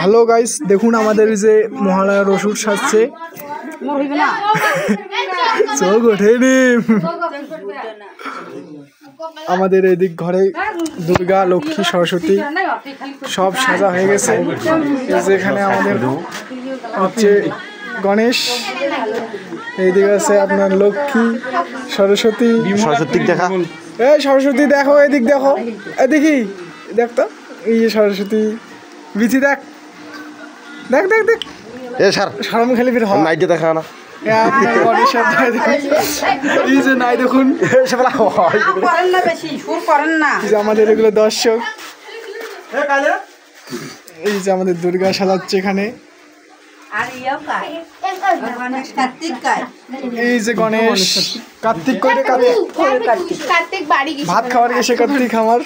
Hello guys, দেখুন আমাদের যে মহালয়ার ওষুধ সাজছে। চোখ ওঠেনি। আমাদের এদিক ঘরে দুর্গা, লক্ষ্মী, সরস্বতী সব সাজা হয়ে গেছে। যেখানে আমাদের হচ্ছে গণেশ, এইদিকে আছে আপনার লক্ষ্মী, সরস্বতী। সরস্বতী দেখা, এই সরস্বতী দেখো, এদিক দেখো, দেখি দেখ তো, এই যে সরস্বতী বিচি, দেখ দেখ দেখ দেখ। এ স্যার সারাম খালি ফির হয় নাইটে দেখা না। এই যে নাই দেখুন, আমাদের এগুলো দর্শক। এই যে আমাদের দুর্গা সাজাচ্ছে এখানে। এই যে গণেশ, কার্তিক করে, কার্তিক বাড়ি ভাত খাওয়ার গেছে কার্তিক আমার।